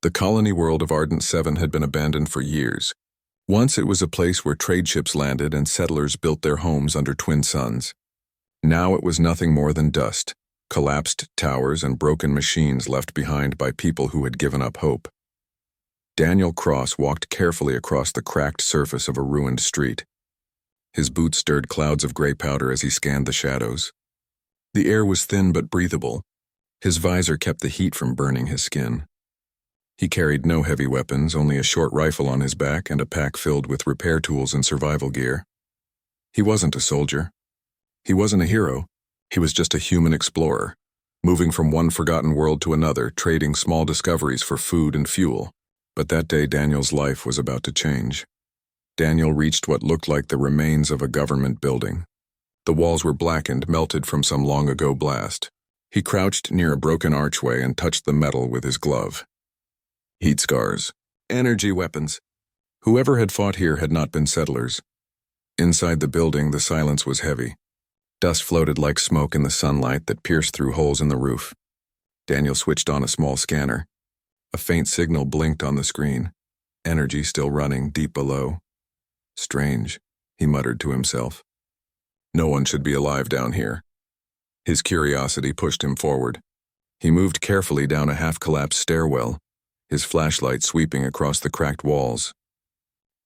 The colony world of Ardent 7 had been abandoned for years. Once it was a place where trade ships landed and settlers built their homes under twin suns. Now it was nothing more than dust, collapsed towers and broken machines left behind by people who had given up hope. Daniel Cross walked carefully across the cracked surface of a ruined street. His boots stirred clouds of gray powder as he scanned the shadows. The air was thin but breathable. His visor kept the heat from burning his skin. He carried no heavy weapons, only a short rifle on his back and a pack filled with repair tools and survival gear. He wasn't a soldier. He wasn't a hero. He was just a human explorer, moving from one forgotten world to another, trading small discoveries for food and fuel. But that day Daniel's life was about to change. Daniel reached what looked like the remains of a government building. The walls were blackened, melted from some long-ago blast. He crouched near a broken archway and touched the metal with his glove. Heat scars. Energy weapons. Whoever had fought here had not been settlers. Inside the building, the silence was heavy. Dust floated like smoke in the sunlight that pierced through holes in the roof. Daniel switched on a small scanner. A faint signal blinked on the screen. Energy still running deep below. Strange, he muttered to himself. No one should be alive down here. His curiosity pushed him forward. He moved carefully down a half-collapsed stairwell, his flashlight sweeping across the cracked walls.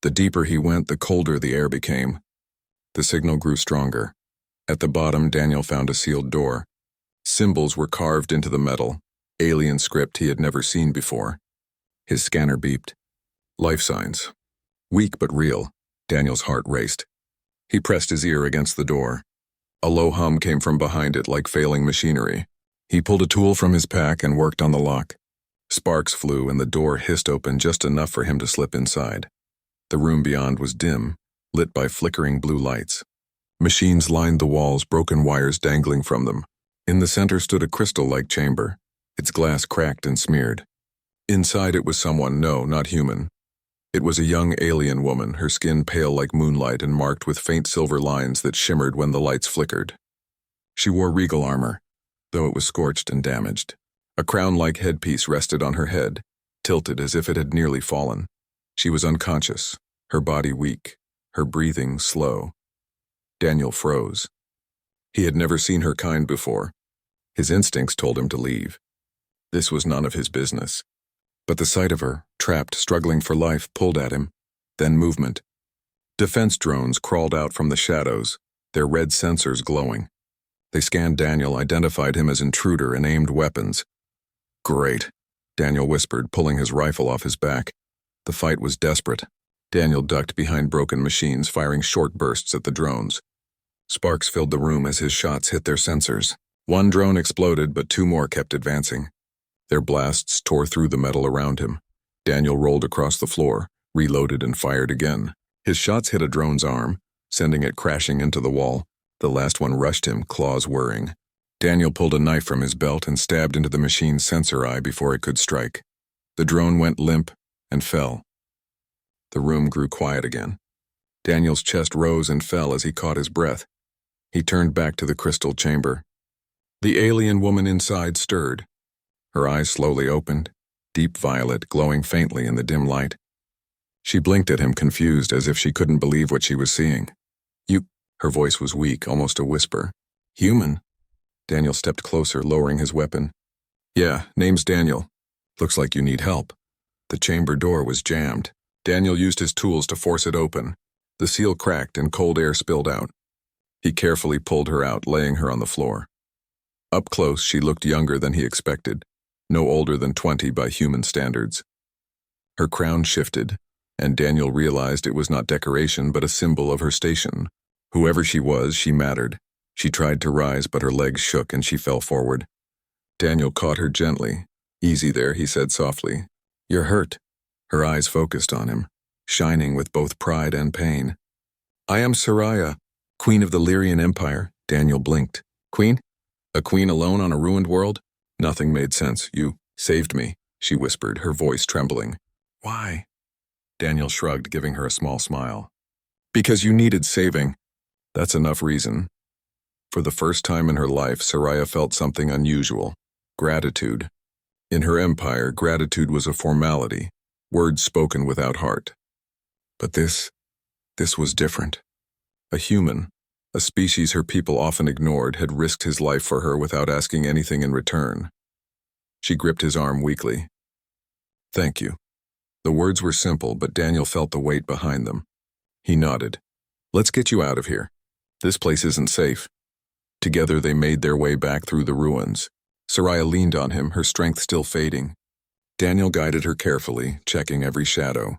The deeper he went, the colder the air became. The signal grew stronger. At the bottom, Daniel found a sealed door. Symbols were carved into the metal, alien script he had never seen before. His scanner beeped. Life signs. Weak but real. Daniel's heart raced. He pressed his ear against the door. A low hum came from behind it like failing machinery. He pulled a tool from his pack and worked on the lock. Sparks flew and the door hissed open just enough for him to slip inside. The room beyond was dim, lit by flickering blue lights. Machines lined the walls, broken wires dangling from them. In the center stood a crystal-like chamber, its glass cracked and smeared. Inside it was someone, no, not human. It was a young alien woman, her skin pale like moonlight and marked with faint silver lines that shimmered when the lights flickered. She wore regal armor, though it was scorched and damaged. A crown-like headpiece rested on her head, tilted as if it had nearly fallen. She was unconscious, her body weak, her breathing slow. Daniel froze. He had never seen her kind before. His instincts told him to leave. This was none of his business. But the sight of her, trapped, struggling for life, pulled at him. Then movement. Defense drones crawled out from the shadows, their red sensors glowing. They scanned Daniel, identified him as intruder, and aimed weapons. Great, Daniel whispered, pulling his rifle off his back. The fight was desperate. Daniel ducked behind broken machines, firing short bursts at the drones. Sparks filled the room as his shots hit their sensors. One drone exploded, but two more kept advancing. Their blasts tore through the metal around him. Daniel rolled across the floor, reloaded and fired again. His shots hit a drone's arm, sending it crashing into the wall. The last one rushed him, claws whirring. Daniel pulled a knife from his belt and stabbed into the machine's sensor eye before it could strike. The drone went limp and fell. The room grew quiet again. Daniel's chest rose and fell as he caught his breath. He turned back to the crystal chamber. The alien woman inside stirred. Her eyes slowly opened, deep violet, glowing faintly in the dim light. She blinked at him, confused, as if she couldn't believe what she was seeing. You, her voice was weak, almost a whisper. Human? Daniel stepped closer, lowering his weapon. Yeah, name's Daniel. Looks like you need help. The chamber door was jammed. Daniel used his tools to force it open. The seal cracked and cold air spilled out. He carefully pulled her out, laying her on the floor. Up close, she looked younger than he expected, no older than 20 by human standards. Her crown shifted, and Daniel realized it was not decoration but a symbol of her station. Whoever she was, she mattered. She tried to rise, but her legs shook and she fell forward. Daniel caught her gently. Easy there, he said softly. You're hurt. Her eyes focused on him, shining with both pride and pain. I am Sariah, Queen of the Lyrian Empire. Daniel blinked. Queen? A queen alone on a ruined world? Nothing made sense. You saved me, she whispered, her voice trembling. Why? Daniel shrugged, giving her a small smile. Because you needed saving. That's enough reason. For the first time in her life, Sariah felt something unusual. Gratitude. In her empire, gratitude was a formality, words spoken without heart. But this was different. A human, a species her people often ignored, had risked his life for her without asking anything in return. She gripped his arm weakly. "Thank you." The words were simple, but Daniel felt the weight behind them. He nodded. "Let's get you out of here. This place isn't safe." Together they made their way back through the ruins. Sariah leaned on him, her strength still fading. Daniel guided her carefully, checking every shadow.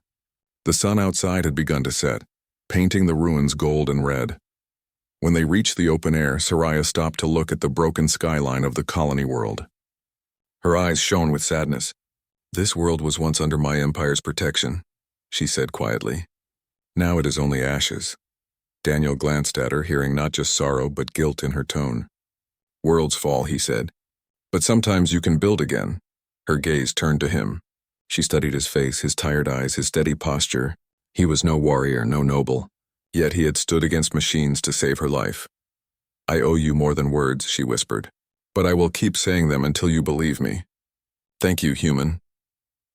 The sun outside had begun to set, painting the ruins gold and red. When they reached the open air, Sariah stopped to look at the broken skyline of the colony world. Her eyes shone with sadness. "This world was once under my empire's protection," she said quietly. "Now it is only ashes." Daniel glanced at her, hearing not just sorrow but guilt in her tone. "Worlds fall," he said. "But sometimes you can build again." Her gaze turned to him. She studied his face, his tired eyes, his steady posture. He was no warrior, no noble. Yet he had stood against machines to save her life. "I owe you more than words," she whispered. "But I will keep saying them until you believe me." "Thank you, human."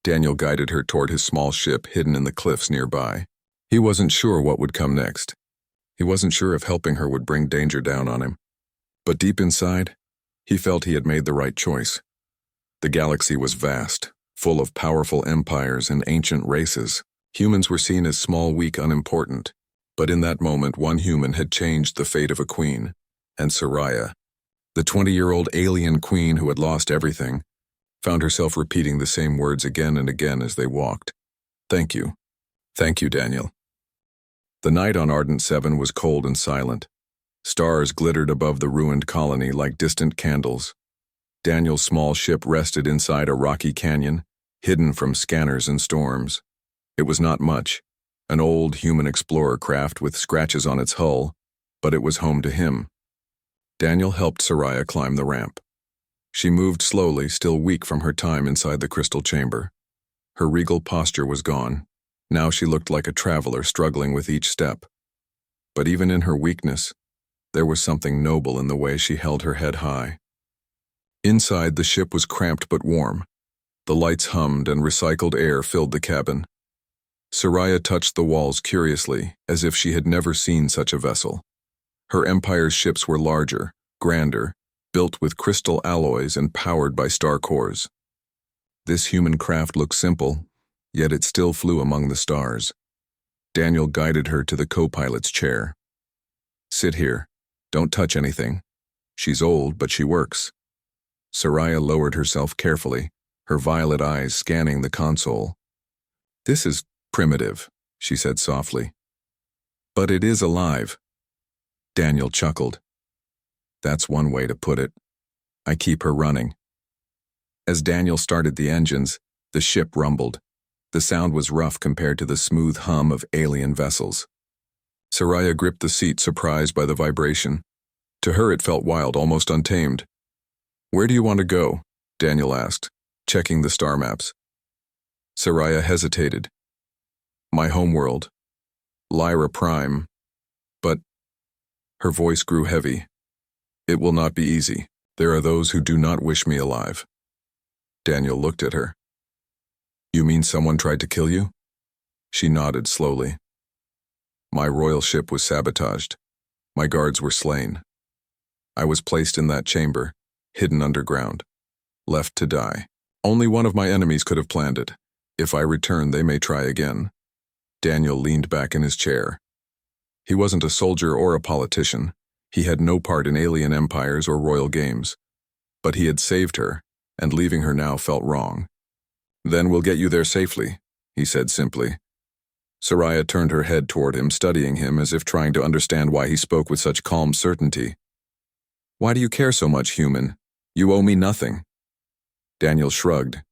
Daniel guided her toward his small ship hidden in the cliffs nearby. He wasn't sure what would come next. He wasn't sure if helping her would bring danger down on him. But deep inside, he felt he had made the right choice. The galaxy was vast, full of powerful empires and ancient races. Humans were seen as small, weak, unimportant. But in that moment, one human had changed the fate of a queen, and Sariah, the 20-year-old alien queen who had lost everything, found herself repeating the same words again and again as they walked. "Thank you. Thank you, Daniel." The night on Ardent 7 was cold and silent. Stars glittered above the ruined colony like distant candles. Daniel's small ship rested inside a rocky canyon, hidden from scanners and storms. It was not much, an old human explorer craft with scratches on its hull, but it was home to him. Daniel helped Sariah climb the ramp. She moved slowly, still weak from her time inside the crystal chamber. Her regal posture was gone. Now she looked like a traveler struggling with each step. But even in her weakness, there was something noble in the way she held her head high. Inside, the ship was cramped but warm. The lights hummed and recycled air filled the cabin. Sariah touched the walls curiously, as if she had never seen such a vessel. Her empire's ships were larger, grander, built with crystal alloys and powered by star cores. This human craft looked simple, yet it still flew among the stars. Daniel guided her to the co-pilot's chair. "Sit here. Don't touch anything. She's old, but she works." Sariah lowered herself carefully, her violet eyes scanning the console. "This is primitive," she said softly. "But it is alive." Daniel chuckled. "That's one way to put it. I keep her running." As Daniel started the engines, the ship rumbled. The sound was rough compared to the smooth hum of alien vessels. Sariah gripped the seat, surprised by the vibration. To her it felt wild, almost untamed. "Where do you want to go?" Daniel asked, checking the star maps. Sariah hesitated. "My homeworld. Lyra Prime. But..." Her voice grew heavy. "It will not be easy. There are those who do not wish me alive." Daniel looked at her. "You mean someone tried to kill you?" She nodded slowly. "My royal ship was sabotaged. My guards were slain. I was placed in that chamber, hidden underground, left to die. Only one of my enemies could have planned it. If I return, they may try again." Daniel leaned back in his chair. He wasn't a soldier or a politician. He had no part in alien empires or royal games. But he had saved her, and leaving her now felt wrong. "Then we'll get you there safely," he said simply. Sariah turned her head toward him, studying him as if trying to understand why he spoke with such calm certainty. "Why do you care so much, human? You owe me nothing." Daniel shrugged.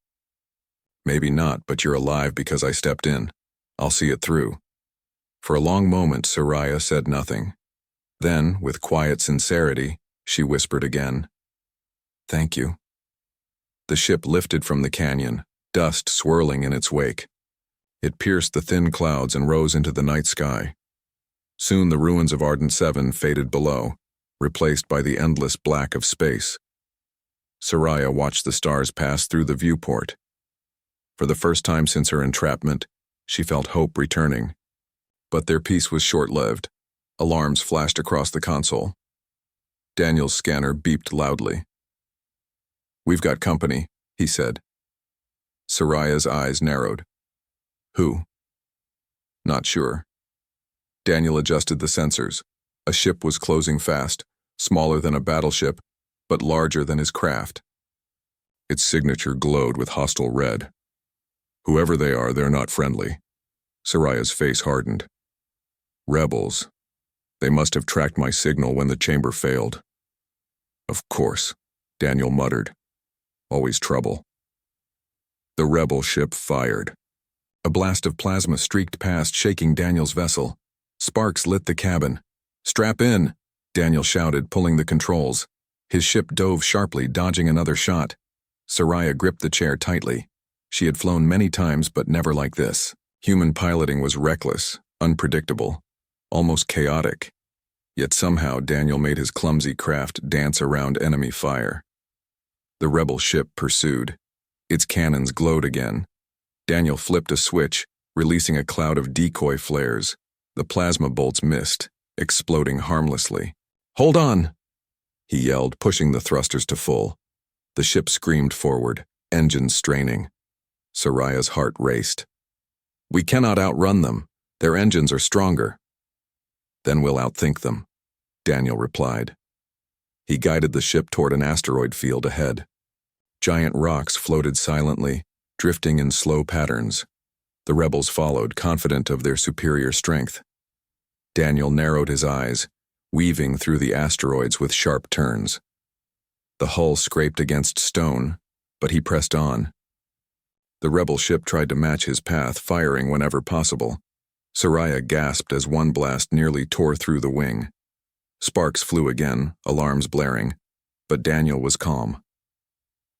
"Maybe not, but you're alive because I stepped in. I'll see it through." For a long moment, Sariah said nothing. Then, with quiet sincerity, she whispered again, "Thank you." The ship lifted from the canyon, dust swirling in its wake. It pierced the thin clouds and rose into the night sky. Soon the ruins of Ardent 7 faded below, replaced by the endless black of space. Sariah watched the stars pass through the viewport. For the first time since her entrapment, she felt hope returning. But their peace was short-lived. Alarms flashed across the console. Daniel's scanner beeped loudly. "We've got company," he said. Sariah's eyes narrowed. "Who?" "Not sure." Daniel adjusted the sensors. A ship was closing fast, smaller than a battleship, but larger than his craft. Its signature glowed with hostile red. "Whoever they are, they're not friendly." Sariah's face hardened. "Rebels. They must have tracked my signal when the chamber failed." "Of course," Daniel muttered. "Always trouble." The rebel ship fired. A blast of plasma streaked past, shaking Daniel's vessel. Sparks lit the cabin. "Strap in," Daniel shouted, pulling the controls. His ship dove sharply, dodging another shot. Sariah gripped the chair tightly. She had flown many times, but never like this. Human piloting was reckless, unpredictable, almost chaotic. Yet somehow Daniel made his clumsy craft dance around enemy fire. The rebel ship pursued. Its cannons glowed again. Daniel flipped a switch, releasing a cloud of decoy flares. The plasma bolts missed, exploding harmlessly. "Hold on!" he yelled, pushing the thrusters to full. The ship screamed forward, engines straining. Sariah's heart raced. "We cannot outrun them. Their engines are stronger." "Then we'll outthink them," Daniel replied. He guided the ship toward an asteroid field ahead. Giant rocks floated silently, drifting in slow patterns. The rebels followed, confident of their superior strength. Daniel narrowed his eyes, weaving through the asteroids with sharp turns. The hull scraped against stone, but he pressed on. The rebel ship tried to match his path, firing whenever possible. Sariah gasped as one blast nearly tore through the wing. Sparks flew again, alarms blaring, but Daniel was calm.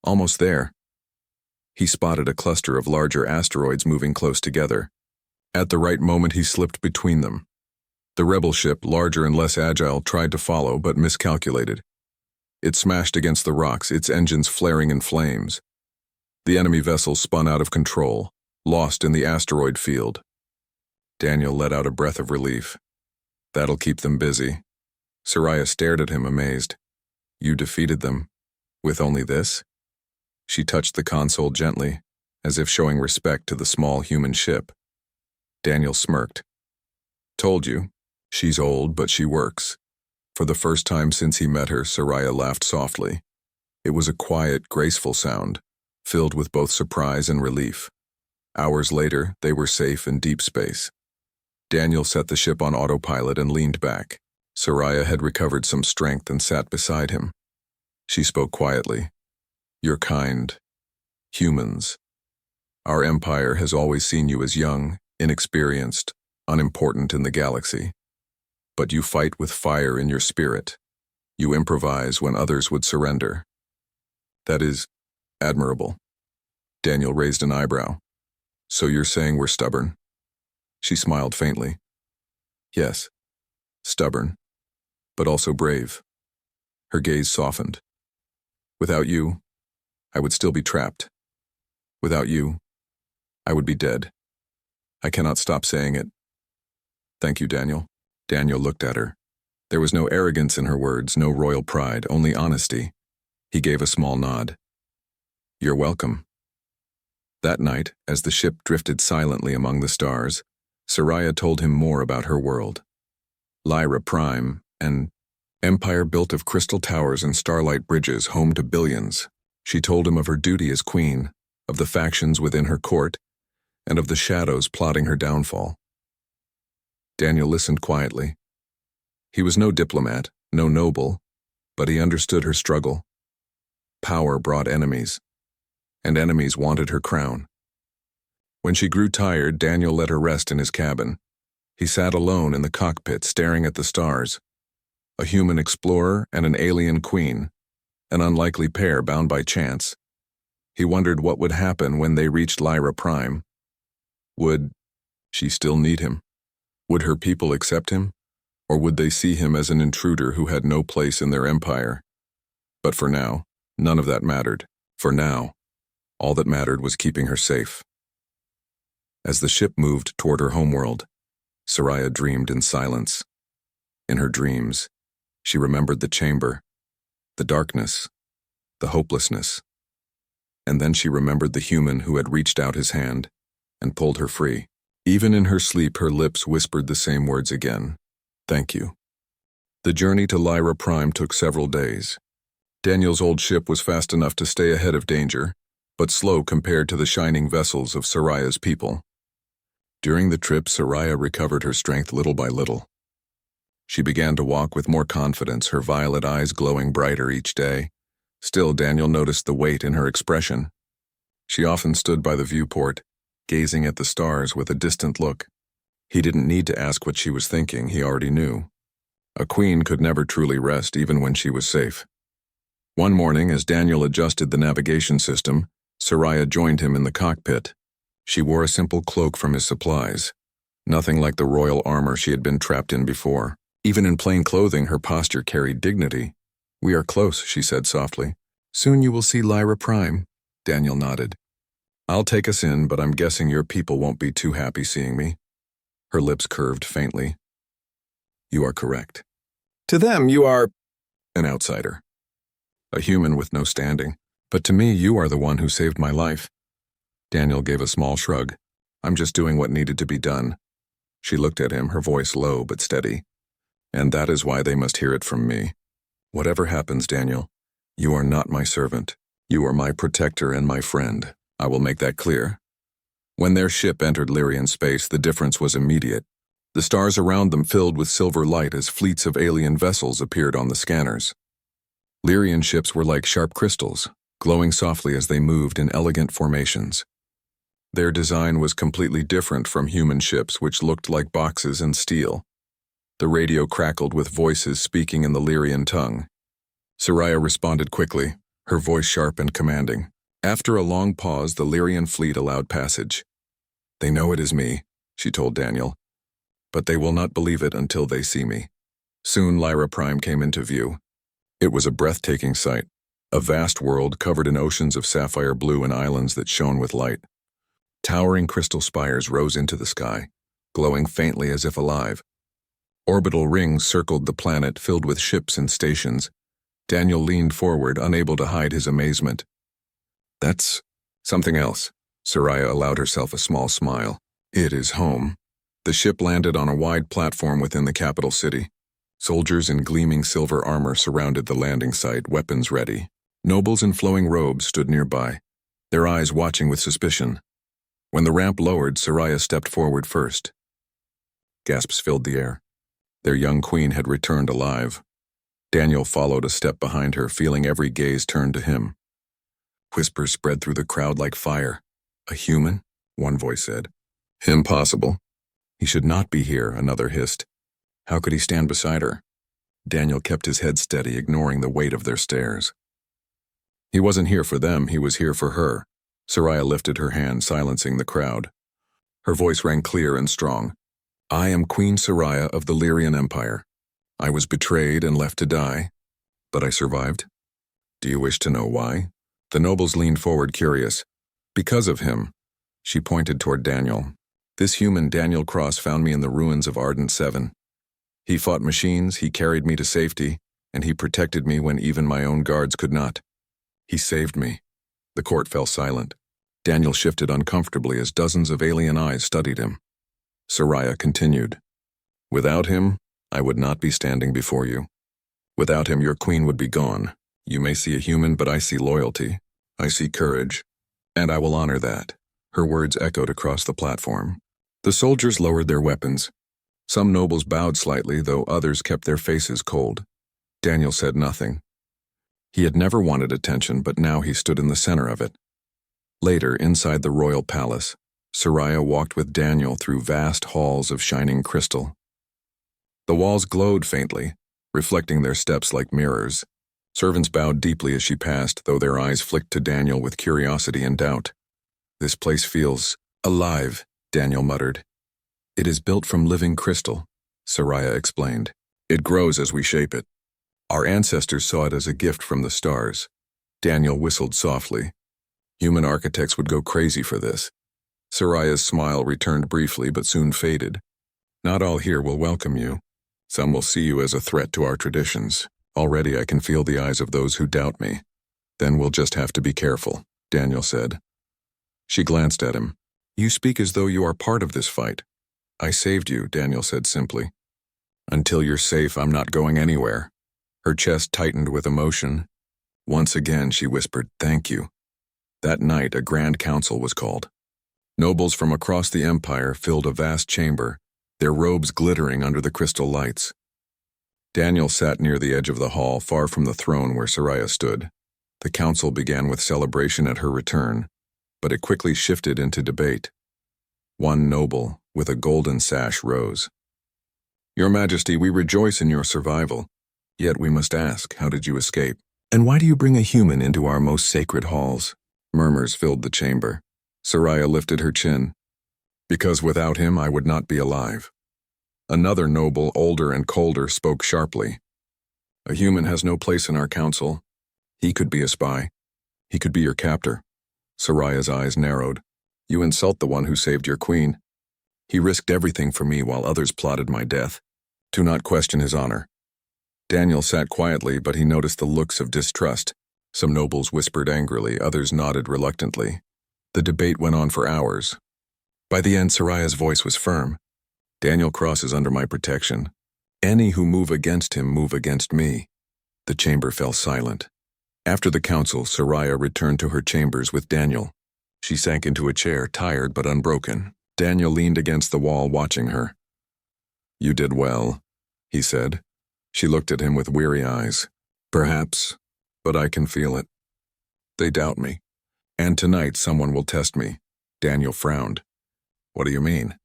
Almost there. He spotted a cluster of larger asteroids moving close together. At the right moment, he slipped between them. The rebel ship, larger and less agile, tried to follow, but miscalculated. It smashed against the rocks, its engines flaring in flames. The enemy vessel spun out of control, lost in the asteroid field. Daniel let out a breath of relief. That'll keep them busy. Sariah stared at him, amazed. "You defeated them? With only this?" She touched the console gently, as if showing respect to the small human ship. Daniel smirked. "Told you. She's old, but she works." For the first time since he met her, Sariah laughed softly. It was a quiet, graceful sound, filled with both surprise and relief. Hours later, they were safe in deep space. Daniel set the ship on autopilot and leaned back. Sariah had recovered some strength and sat beside him. She spoke quietly. "You're kind. Humans. Our empire has always seen you as young, inexperienced, unimportant in the galaxy. But you fight with fire in your spirit. You improvise when others would surrender. That is admirable." Daniel raised an eyebrow. "So you're saying we're stubborn?" She smiled faintly. "Yes, stubborn, but also brave." Her gaze softened. "Without you, I would still be trapped. Without you, I would be dead. I cannot stop saying it. Thank you, Daniel." Daniel looked at her. There was no arrogance in her words, no royal pride, only honesty. He gave a small nod. "You're welcome." That night, as the ship drifted silently among the stars, Sariah told him more about her world. Lyra Prime, an empire built of crystal towers and starlight bridges home to billions. She told him of her duty as queen, of the factions within her court, and of the shadows plotting her downfall. Daniel listened quietly. He was no diplomat, no noble, but he understood her struggle. Power brought enemies, and enemies wanted her crown. When she grew tired, Daniel let her rest in his cabin. He sat alone in the cockpit, staring at the stars. A human explorer and an alien queen, an unlikely pair bound by chance. He wondered what would happen when they reached Lyra Prime. Would she still need him? Would her people accept him? Or would they see him as an intruder who had no place in their empire? But for now, None of that mattered. For now, all that mattered was keeping her safe. As the ship moved toward her homeworld, Sariah dreamed in silence. In her dreams, she remembered the chamber, the darkness, the hopelessness. And then she remembered the human who had reached out his hand and pulled her free. Even in her sleep, her lips whispered the same words again. Thank you. The journey to Lyra Prime took several days. Daniel's old ship was fast enough to stay ahead of danger, but slow compared to the shining vessels of Sariah's people. During the trip, Sariah recovered her strength little by little. She began to walk with more confidence, her violet eyes glowing brighter each day. Still, Daniel noticed the weight in her expression. She often stood by the viewport, gazing at the stars with a distant look. He didn't need to ask what she was thinking, he already knew. A queen could never truly rest, even when she was safe. One morning, as Daniel adjusted the navigation system, Sariah joined him in the cockpit. She wore a simple cloak from his supplies, nothing like the royal armor she had been trapped in before. Even in plain clothing, her posture carried dignity. We are close, she said softly. Soon you will see Lyra Prime. Daniel nodded. I'll take us in, but I'm guessing your people won't be too happy seeing me. Her lips curved faintly. You are correct. To them, you are an outsider. A human with no standing. But to me, you are the one who saved my life. Daniel gave a small shrug. I'm just doing what needed to be done. She looked at him, her voice low but steady. And that is why they must hear it from me. Whatever happens, Daniel, you are not my servant. You are my protector and my friend. I will make that clear. When their ship entered Lyrian space, the difference was immediate. The stars around them filled with silver light as fleets of alien vessels appeared on the scanners. Lyrian ships were like sharp crystals, glowing softly as they moved in elegant formations. Their design was completely different from human ships, which looked like boxes and steel. The radio crackled with voices speaking in the Lyrian tongue. Sariah responded quickly, her voice sharp and commanding. After a long pause, the Lyrian fleet allowed passage. They know it is me, she told Daniel, but they will not believe it until they see me. Soon Lyra Prime came into view. It was a breathtaking sight, a vast world covered in oceans of sapphire blue and islands that shone with light. Towering crystal spires rose into the sky, glowing faintly as if alive. Orbital rings circled the planet, filled with ships and stations. Daniel leaned forward, unable to hide his amazement. That's something else. Sariah allowed herself a small smile. It is home. The ship landed on a wide platform within the capital city. Soldiers in gleaming silver armor surrounded the landing site, weapons ready. Nobles in flowing robes stood nearby, their eyes watching with suspicion. When the ramp lowered, Sariah stepped forward first. Gasps filled the air. Their young queen had returned alive. Daniel followed a step behind her, feeling every gaze turned to him. Whispers spread through the crowd like fire. A human? One voice said. Impossible. He should not be here, another hissed. How could he stand beside her? Daniel kept his head steady, ignoring the weight of their stares. He wasn't here for them, he was here for her. Sariah lifted her hand, silencing the crowd. Her voice rang clear and strong. I am Queen Sariah of the Lyrian Empire. I was betrayed and left to die, but I survived. Do you wish to know why? The nobles leaned forward, curious. Because of him. She pointed toward Daniel. This human, Daniel Cross, found me in the ruins of Ardent 7. He fought machines, he carried me to safety, and he protected me when even my own guards could not. He saved me. The court fell silent. Daniel shifted uncomfortably as dozens of alien eyes studied him. Sariah continued. Without him, I would not be standing before you. Without him, your queen would be gone. You may see a human, but I see loyalty. I see courage. And I will honor that. Her words echoed across the platform. The soldiers lowered their weapons. Some nobles bowed slightly, though others kept their faces cold. Daniel said nothing. He had never wanted attention, but now he stood in the center of it. Later, inside the royal palace, Sariah walked with Daniel through vast halls of shining crystal. The walls glowed faintly, reflecting their steps like mirrors. Servants bowed deeply as she passed, though their eyes flicked to Daniel with curiosity and doubt. This place feels alive, Daniel muttered. It is built from living crystal, Sariah explained. It grows as we shape it. Our ancestors saw it as a gift from the stars. Daniel whistled softly. Human architects would go crazy for this. Sariah's smile returned briefly but soon faded. Not all here will welcome you. Some will see you as a threat to our traditions. Already I can feel the eyes of those who doubt me. Then we'll just have to be careful, Daniel said. She glanced at him. You speak as though you are part of this fight. I saved you, Daniel said simply. Until you're safe, I'm not going anywhere. Her chest tightened with emotion. Once again, she whispered, thank you. That night, a grand council was called. Nobles from across the empire filled a vast chamber, their robes glittering under the crystal lights. Daniel sat near the edge of the hall, far from the throne where Sariah stood. The council began with celebration at her return, but it quickly shifted into debate. One noble, with a golden sash, rose. Your Majesty, we rejoice in your survival. Yet we must ask, how did you escape? And why do you bring a human into our most sacred halls? Murmurs filled the chamber. Sariah lifted her chin. Because without him I would not be alive. Another noble, older and colder, spoke sharply. A human has no place in our council. He could be a spy. He could be your captor. Sariah's eyes narrowed. You insult the one who saved your queen. He risked everything for me while others plotted my death. Do not question his honor. Daniel sat quietly, but he noticed the looks of distrust. Some nobles whispered angrily, others nodded reluctantly. The debate went on for hours. By the end, Sariah's voice was firm. Daniel crosses under my protection. Any who move against him move against me. The chamber fell silent. After the council, Sariah returned to her chambers with Daniel. She sank into a chair, tired but unbroken. Daniel leaned against the wall, watching her. You did well, he said. She looked at him with weary eyes. Perhaps, but I can feel it. They doubt me. And tonight someone will test me. Daniel frowned. What do you mean?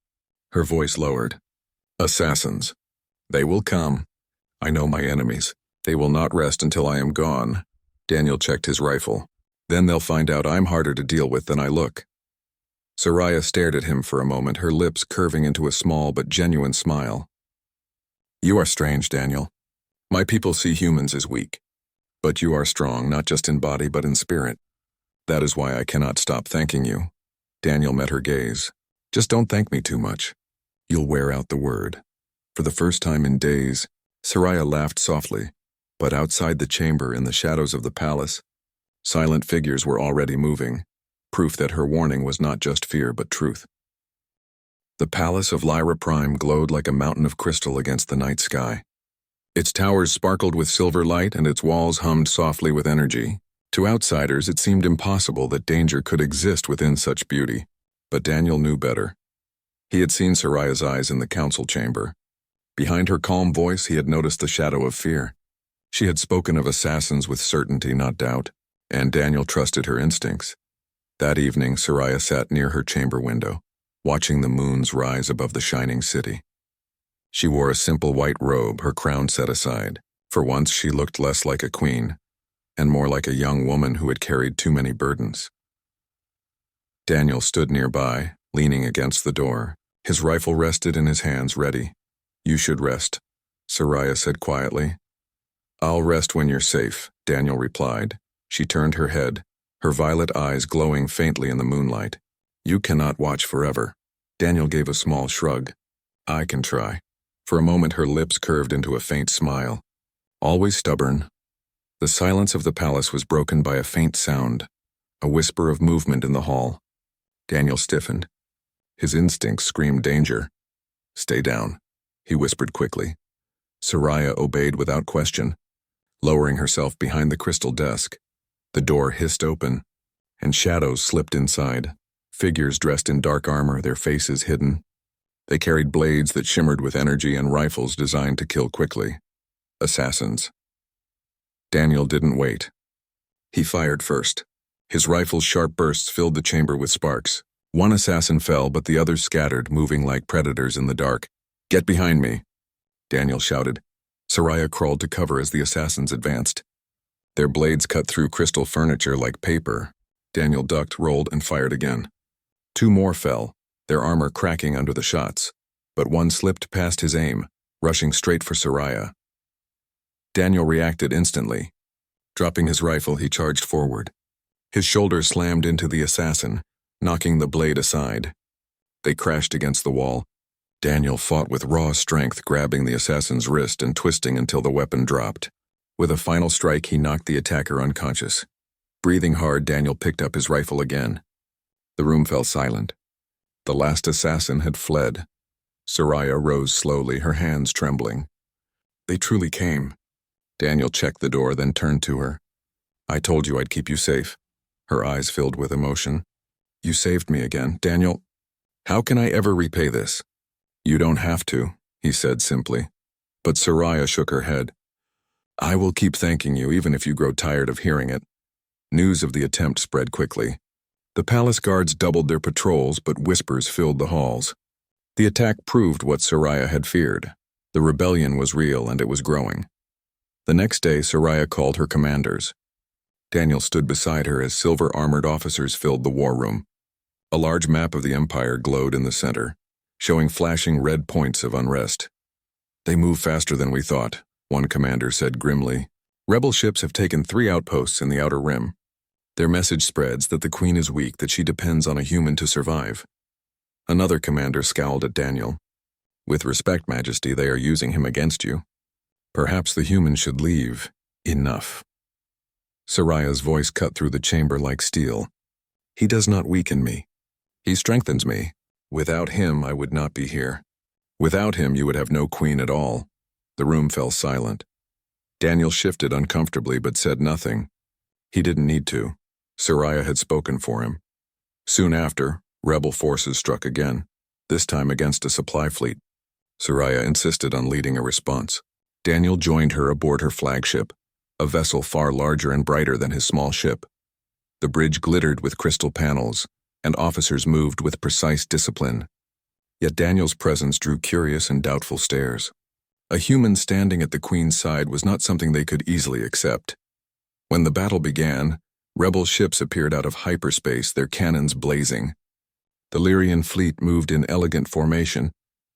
Her voice lowered. Assassins. They will come. I know my enemies. They will not rest until I am gone. Daniel checked his rifle. Then they'll find out I'm harder to deal with than I look. Sariah stared at him for a moment, her lips curving into a small but genuine smile. You are strange, Daniel. My people see humans as weak. But you are strong, not just in body but in spirit. That is why I cannot stop thanking you. Daniel met her gaze. Just don't thank me too much. You'll wear out the word. For the first time in days, Sariah laughed softly, but outside the chamber in the shadows of the palace, silent figures were already moving, proof that her warning was not just fear but truth. The palace of Lyra Prime glowed like a mountain of crystal against the night sky. Its towers sparkled with silver light and its walls hummed softly with energy. To outsiders, it seemed impossible that danger could exist within such beauty. But Daniel knew better. He had seen Sariah's eyes in the council chamber. Behind her calm voice, he had noticed the shadow of fear. She had spoken of assassins with certainty, not doubt, and Daniel trusted her instincts. That evening, Sariah sat near her chamber window, watching the moons rise above the shining city. She wore a simple white robe, her crown set aside. For once, she looked less like a queen, and more like a young woman who had carried too many burdens. Daniel stood nearby, leaning against the door. His rifle rested in his hands, ready. You should rest, Sariah said quietly. I'll rest when you're safe, Daniel replied. She turned her head, her violet eyes glowing faintly in the moonlight. You cannot watch forever. Daniel gave a small shrug. I can try. For a moment her lips curved into a faint smile. Always stubborn. The silence of the palace was broken by a faint sound, a whisper of movement in the hall. Daniel stiffened. His instincts screamed danger. Stay down, he whispered quickly. Sariah obeyed without question, lowering herself behind the crystal desk. The door hissed open, and shadows slipped inside, figures dressed in dark armor, their faces hidden. They carried blades that shimmered with energy and rifles designed to kill quickly. Assassins. Daniel didn't wait. He fired first. His rifle's sharp bursts filled the chamber with sparks. One assassin fell, but the others scattered, moving like predators in the dark. Get behind me, Daniel shouted. Sariah crawled to cover as the assassins advanced. Their blades cut through crystal furniture like paper. Daniel ducked, rolled, and fired again. Two more fell, their armor cracking under the shots, but one slipped past his aim, rushing straight for Sariah. Daniel reacted instantly. Dropping his rifle, he charged forward. His shoulder slammed into the assassin, knocking the blade aside. They crashed against the wall. Daniel fought with raw strength, grabbing the assassin's wrist and twisting until the weapon dropped. With a final strike, he knocked the attacker unconscious. Breathing hard, Daniel picked up his rifle again. The room fell silent. The last assassin had fled. Sariah rose slowly, her hands trembling. They truly came. Daniel checked the door, then turned to her. I told you I'd keep you safe. Her eyes filled with emotion. You saved me again, Daniel. How can I ever repay this? You don't have to, he said simply. But Sariah shook her head. I will keep thanking you even if you grow tired of hearing it. News of the attempt spread quickly. The palace guards doubled their patrols, but whispers filled the halls. The attack proved what Sariah had feared. The rebellion was real and it was growing. The next day, Sariah called her commanders. Daniel stood beside her as silver-armored officers filled the war room. A large map of the Empire glowed in the center, showing flashing red points of unrest. They move faster than we thought, one commander said grimly. Rebel ships have taken 3 outposts in the Outer Rim. Their message spreads that the Queen is weak, that she depends on a human to survive. Another commander scowled at Daniel. With respect, Majesty, they are using him against you. Perhaps the human should leave. Enough. Sariah's voice cut through the chamber like steel. He does not weaken me. He strengthens me. Without him, I would not be here. Without him, you would have no queen at all. The room fell silent. Daniel shifted uncomfortably but said nothing. He didn't need to. Sariah had spoken for him. Soon after, rebel forces struck again, this time against a supply fleet. Sariah insisted on leading a response. Daniel joined her aboard her flagship, a vessel far larger and brighter than his small ship. The bridge glittered with crystal panels, and officers moved with precise discipline. Yet Daniel's presence drew curious and doubtful stares. A human standing at the Queen's side was not something they could easily accept. When the battle began, rebel ships appeared out of hyperspace, their cannons blazing. The Lyrian fleet moved in elegant formation,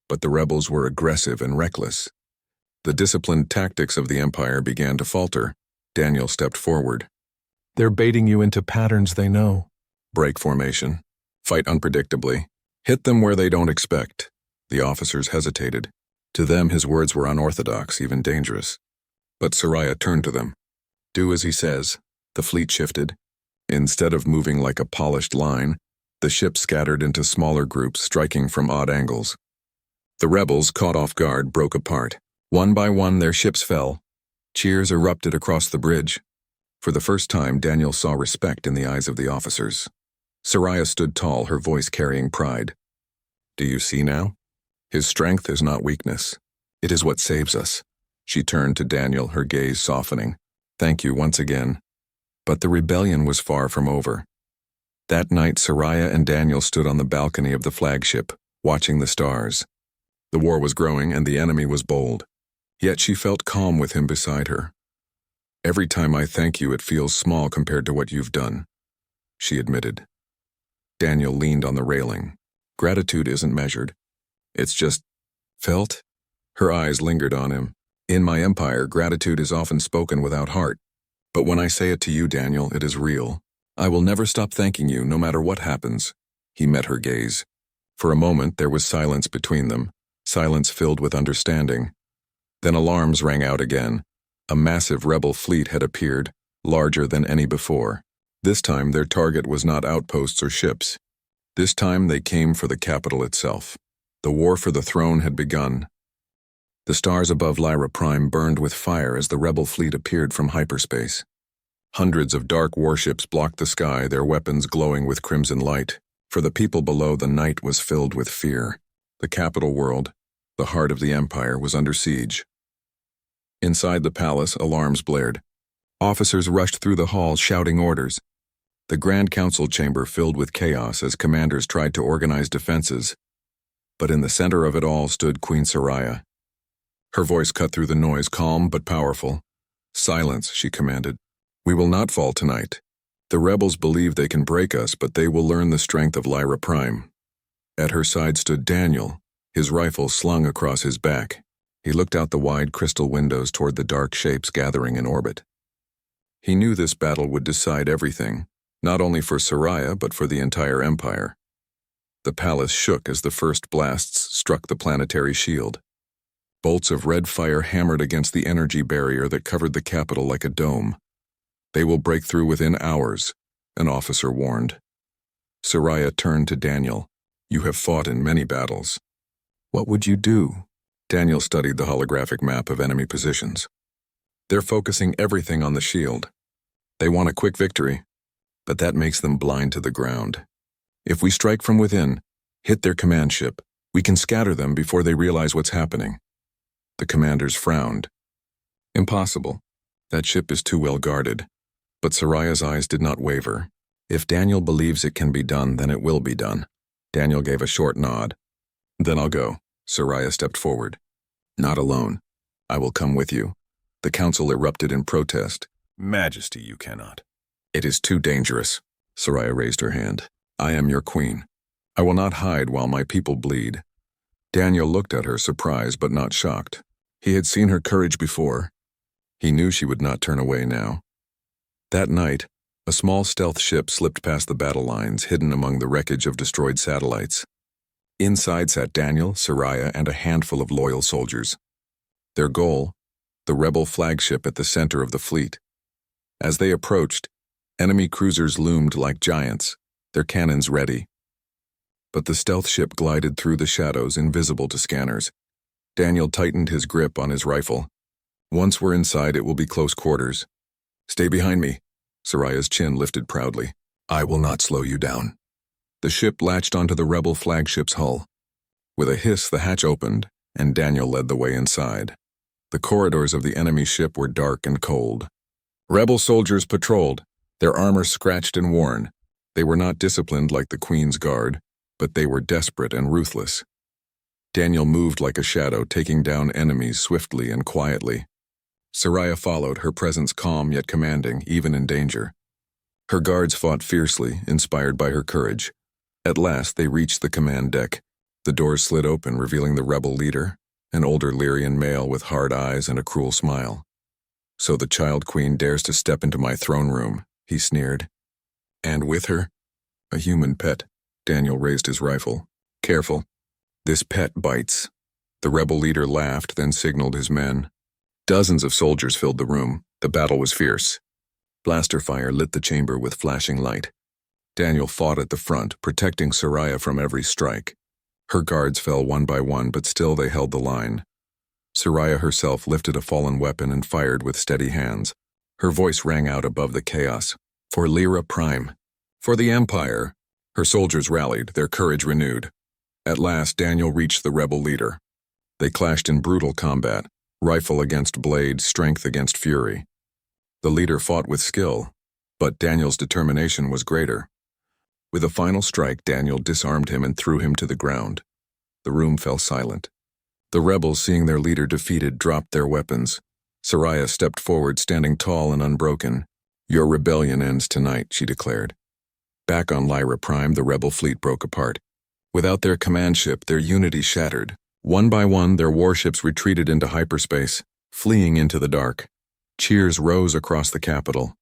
but the rebels were aggressive and reckless. The disciplined tactics of the Empire began to falter. Daniel stepped forward. They're baiting you into patterns they know. Break formation. Fight unpredictably. Hit them where they don't expect. The officers hesitated. To them, his words were unorthodox, even dangerous. But Sariah turned to them. Do as he says. The fleet shifted. Instead of moving like a polished line, the ships scattered into smaller groups, striking from odd angles. The rebels, caught off guard, broke apart. One by one, their ships fell. Cheers erupted across the bridge. For the first time, Daniel saw respect in the eyes of the officers. Sariah stood tall, her voice carrying pride. Do you see now? His strength is not weakness. It is what saves us. She turned to Daniel, her gaze softening. Thank you once again. But the rebellion was far from over. That night, Sariah and Daniel stood on the balcony of the flagship, watching the stars. The war was growing and the enemy was bold. Yet she felt calm with him beside her. Every time I thank you, it feels small compared to what you've done, she admitted. Daniel leaned on the railing. Gratitude isn't measured. It's just felt. Her eyes lingered on him. In my empire, gratitude is often spoken without heart. But when I say it to you, Daniel, it is real. I will never stop thanking you, no matter what happens. He met her gaze. For a moment, there was silence between them, silence filled with understanding. Then alarms rang out again. A massive rebel fleet had appeared, larger than any before. This time, their target was not outposts or ships. This time, they came for the capital itself. The war for the throne had begun. The stars above Lyra Prime burned with fire as the rebel fleet appeared from hyperspace. Hundreds of dark warships blocked the sky, their weapons glowing with crimson light. For the people below, the night was filled with fear. The capital world, the heart of the Empire, was under siege. Inside the palace, alarms blared. Officers rushed through the halls shouting orders. The Grand Council chamber filled with chaos as commanders tried to organize defenses. But in the center of it all stood Queen Sariah. Her voice cut through the noise, calm but powerful. Silence, she commanded. We will not fall tonight. The rebels believe they can break us, but they will learn the strength of Lyra Prime. At her side stood Daniel, his rifle slung across his back. He looked out the wide crystal windows toward the dark shapes gathering in orbit. He knew this battle would decide everything, not only for Sariah but for the entire empire. The palace shook as the first blasts struck the planetary shield. Bolts of red fire hammered against the energy barrier that covered the capital like a dome. "They will break through within hours," an officer warned. Sariah turned to Daniel. "You have fought in many battles. What would you do?" Daniel studied the holographic map of enemy positions. "They're focusing everything on the shield. They want a quick victory, but that makes them blind to the ground. If we strike from within, hit their command ship, we can scatter them before they realize what's happening." The commanders frowned. "Impossible. That ship is too well guarded." But Sariah's eyes did not waver. "If Daniel believes it can be done, then it will be done." Daniel gave a short nod. "Then I'll go." Sariah stepped forward. "Not alone. I will come with you." The council erupted in protest. "Majesty, you cannot." "It is too dangerous." Sariah raised her hand. "I am your queen. I will not hide while my people bleed." Daniel looked at her, surprised but not shocked. He had seen her courage before. He knew she would not turn away now. That night, a small stealth ship slipped past the battle lines, hidden among the wreckage of destroyed satellites. Inside sat Daniel, Sariah, and a handful of loyal soldiers. Their goal, the rebel flagship at the center of the fleet. As they approached, enemy cruisers loomed like giants, their cannons ready. But the stealth ship glided through the shadows, invisible to scanners. Daniel tightened his grip on his rifle. "Once we're inside, it will be close quarters. Stay behind me." Sariah's chin lifted proudly. "I will not slow you down." The ship latched onto the rebel flagship's hull. With a hiss, the hatch opened, and Daniel led the way inside. The corridors of the enemy ship were dark and cold. Rebel soldiers patrolled, their armor scratched and worn. They were not disciplined like the Queen's Guard, but they were desperate and ruthless. Daniel moved like a shadow, taking down enemies swiftly and quietly. Sariah followed, her presence calm yet commanding, even in danger. Her guards fought fiercely, inspired by her courage. At last, they reached the command deck. The doors slid open, revealing the rebel leader, an older Lyrian male with hard eyes and a cruel smile. "So the Child Queen dares to step into my throne room," he sneered. "And with her, a human pet." Daniel raised his rifle. "Careful. This pet bites." The rebel leader laughed, then signaled his men. Dozens of soldiers filled the room. The battle was fierce. Blaster fire lit the chamber with flashing light. Daniel fought at the front, protecting Sariah from every strike. Her guards fell one by one, but still they held the line. Sariah herself lifted a fallen weapon and fired with steady hands. Her voice rang out above the chaos. "For Lyra Prime. For the Empire." Her soldiers rallied, their courage renewed. At last, Daniel reached the rebel leader. They clashed in brutal combat, rifle against blade, strength against fury. The leader fought with skill, but Daniel's determination was greater. With a final strike, Daniel disarmed him and threw him to the ground. The room fell silent. The rebels, seeing their leader defeated, dropped their weapons. Sariah stepped forward, standing tall and unbroken. "Your rebellion ends tonight," she declared. Back on Lyra Prime, the rebel fleet broke apart. Without their command ship, their unity shattered. One by one, their warships retreated into hyperspace, fleeing into the dark. Cheers rose across the capital.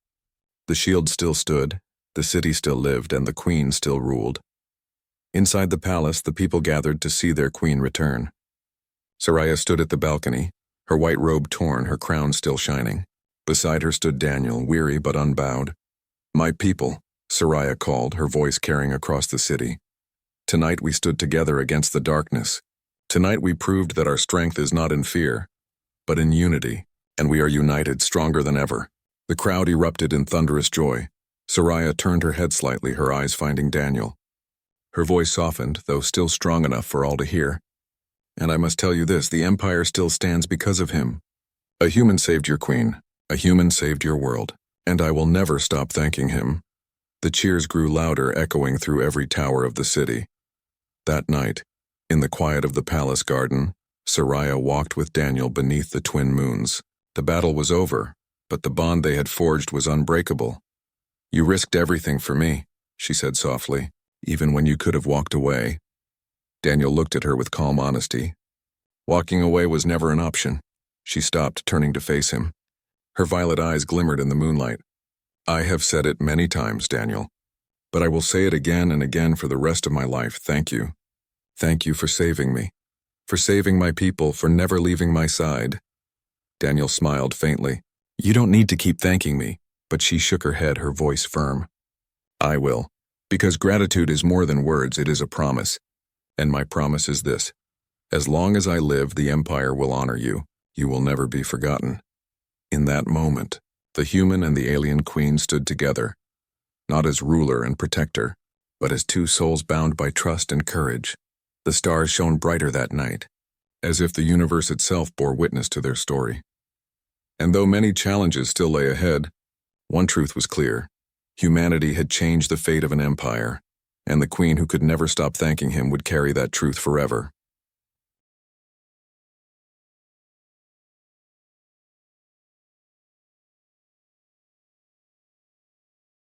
The shield still stood, the city still lived, and the queen still ruled. Inside the palace, the people gathered to see their queen return. Sariah stood at the balcony, her white robe torn, her crown still shining. Beside her stood Daniel, weary but unbowed. "My people," Sariah called, her voice carrying across the city. "Tonight we stood together against the darkness. Tonight we proved that our strength is not in fear, but in unity, and we are united, stronger than ever." The crowd erupted in thunderous joy. Sariah turned her head slightly, her eyes finding Daniel. Her voice softened, though still strong enough for all to hear. "And I must tell you this, the Empire still stands because of him. A human saved your queen. A human saved your world. And I will never stop thanking him." The cheers grew louder, echoing through every tower of the city. That night, in the quiet of the palace garden, Sariah walked with Daniel beneath the twin moons. The battle was over, but the bond they had forged was unbreakable. "You risked everything for me," she said softly, "even when you could have walked away." Daniel looked at her with calm honesty. "Walking away was never an option." She stopped, turning to face him. Her violet eyes glimmered in the moonlight. I have said it many times, Daniel, but I will say it again and again for the rest of my life. Thank you. Thank you for saving me, for saving my people, for never leaving my side. Daniel smiled faintly. You don't need to keep thanking me, but she shook her head, her voice firm. I will, because gratitude is more than words, it is a promise. And my promise is this. As long as I live, the Empire will honor you. You will never be forgotten. In that moment, the human and the alien queen stood together, not as ruler and protector, but as two souls bound by trust and courage. The stars shone brighter that night, as if the universe itself bore witness to their story. And though many challenges still lay ahead, one truth was clear. Humanity had changed the fate of an empire, and the queen who could never stop thanking him would carry that truth forever.